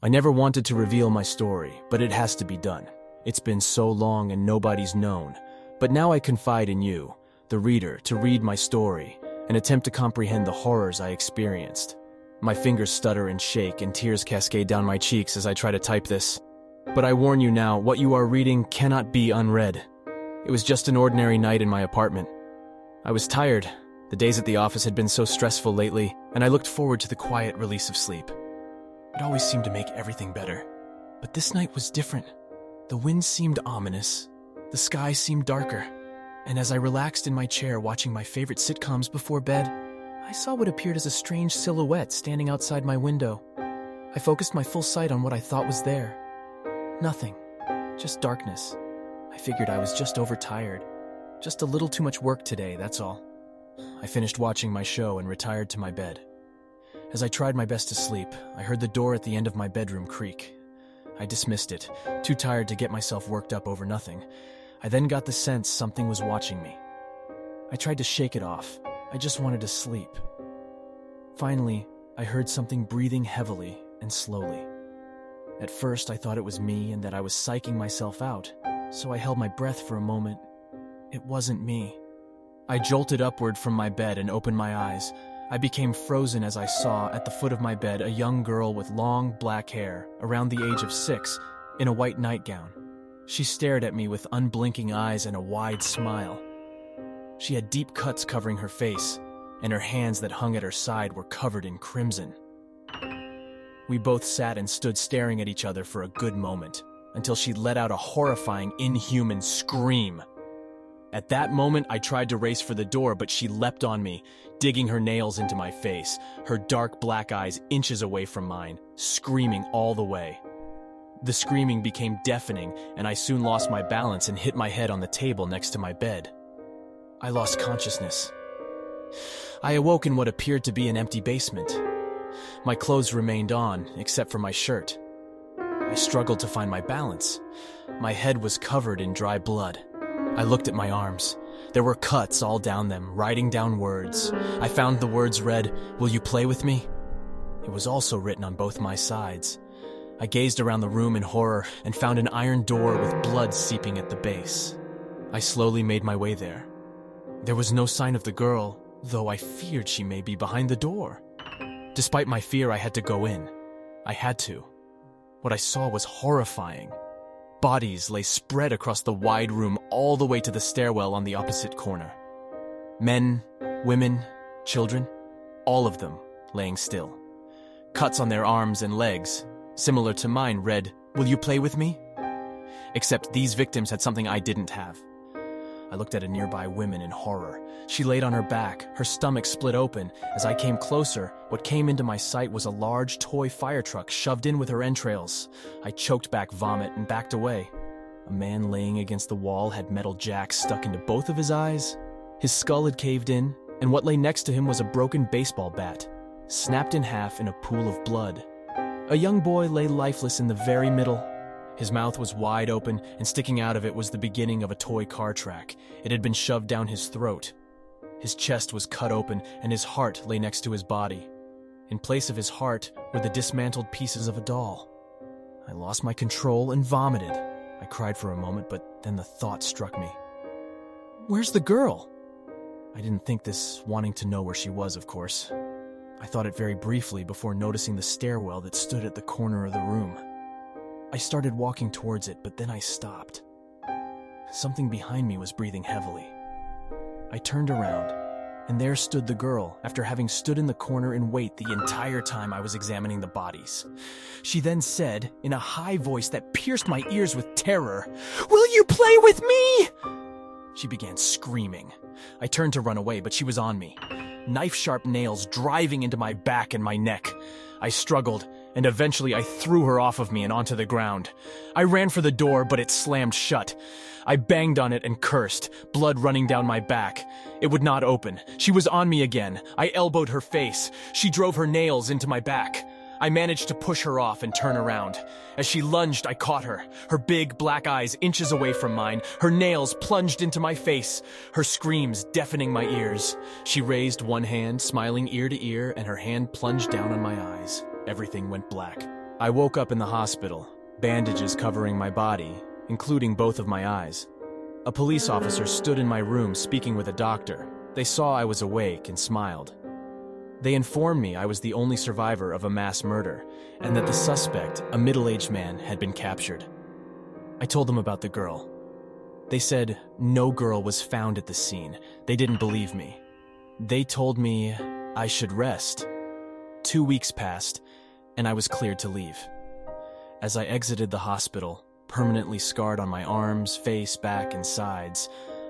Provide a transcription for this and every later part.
I never wanted to reveal my story, but it has to be done. It's been so long and nobody's known. But now I confide in you, the reader, to read my story and attempt to comprehend the horrors I experienced. My fingers stutter and shake and tears cascade down my cheeks as I try to type this. But I warn you now, what you are reading cannot be unread. It was just an ordinary night in my apartment. I was tired. The days at the office had been so stressful lately, and I looked forward to the quiet release of sleep. It always seemed to make everything better. But this night was different. The wind seemed ominous. The sky seemed darker. And as I relaxed in my chair watching my favorite sitcoms before bed, I saw what appeared as a strange silhouette standing outside my window. I focused my full sight on what I thought was there. Nothing. Just darkness. I figured I was just overtired. Just a little too much work today, that's all. I finished watching my show and retired to my bed. As I tried my best to sleep, I heard the door at the end of my bedroom creak. I dismissed it, too tired to get myself worked up over nothing. I then got the sense something was watching me. I tried to shake it off. I just wanted to sleep. Finally, I heard something breathing heavily and slowly. At first, I thought it was me and that I was psyching myself out, so I held my breath for a moment. It wasn't me. I jolted upward from my bed and opened my eyes. I became frozen as I saw, at the foot of my bed, a young girl with long, black hair, around the age of 6, in a white nightgown. She stared at me with unblinking eyes and a wide smile. She had deep cuts covering her face, and her hands that hung at her side were covered in crimson. We both sat and stood staring at each other for a good moment, until she let out a horrifying, inhuman scream. At that moment, I tried to race for the door, but she leapt on me, digging her nails into my face, her dark black eyes inches away from mine, screaming all the way. The screaming became deafening, and I soon lost my balance and hit my head on the table next to my bed. I lost consciousness. I awoke in what appeared to be an empty basement. My clothes remained on, except for my shirt. I struggled to find my balance. My head was covered in dry blood. I looked at my arms. There were cuts all down them, writing down words. I found the words read, "Will you play with me?" It was also written on both my sides. I gazed around the room in horror and found an iron door with blood seeping at the base. I slowly made my way there. There was no sign of the girl, though I feared she may be behind the door. Despite my fear, I had to go in. I had to. What I saw was horrifying. Bodies lay spread across the wide room all the way to the stairwell on the opposite corner. Men, women, children, all of them laying still. Cuts on their arms and legs, similar to mine, read, "Will you play with me?" Except these victims had something I didn't have. I looked at a nearby woman in horror. She laid on her back, her stomach split open. As I came closer, what came into my sight was a large toy fire truck shoved in with her entrails. I choked back vomit and backed away. A man laying against the wall had metal jacks stuck into both of his eyes. His skull had caved in, and what lay next to him was a broken baseball bat, snapped in half in a pool of blood. A young boy lay lifeless in the very middle. His mouth was wide open, and sticking out of it was the beginning of a toy car track. It had been shoved down his throat. His chest was cut open, and his heart lay next to his body. In place of his heart were the dismantled pieces of a doll. I lost my control and vomited. I cried for a moment, but then the thought struck me. Where's the girl? I didn't think this, wanting to know where she was, of course. I thought it very briefly before noticing the stairwell that stood at the corner of the room. I started walking towards it, but then I stopped. Something behind me was breathing heavily. I turned around, and there stood the girl, after having stood in the corner and wait the entire time I was examining the bodies. She then said, in a high voice that pierced my ears with terror, "Will you play with me?" She began screaming. I turned to run away, but she was on me, knife-sharp nails driving into my back and my neck. I struggled, and eventually I threw her off of me and onto the ground. I ran for the door, but it slammed shut. I banged on it and cursed, blood running down my back. It would not open. She was on me again. I elbowed her face. She drove her nails into my back. I managed to push her off and turn around. As she lunged, I caught her, her big black eyes inches away from mine, her nails plunged into my face, her screams deafening my ears. She raised one hand, smiling ear to ear, and her hand plunged down on my eyes. Everything went black. I woke up in the hospital, bandages covering my body, including both of my eyes. A police officer stood in my room speaking with a doctor. They saw I was awake and smiled. They informed me I was the only survivor of a mass murder, and that the suspect, a middle-aged man, had been captured. I told them about the girl. They said no girl was found at the scene. They didn't believe me. They told me I should rest. 2 weeks passed, and I was cleared to leave. As I exited the hospital, permanently scarred on my arms, face, back, and sides,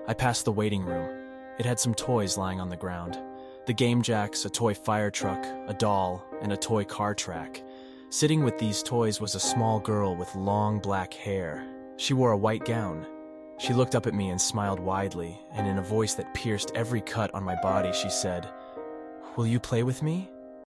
I passed the waiting room. It had some toys lying on the ground. The game jacks, a toy fire truck, a doll, and a toy car track. Sitting with these toys was a small girl with long black hair. She wore a white gown. She looked up at me and smiled widely, and in a voice that pierced every cut on my body, she said, "Will you play with me?"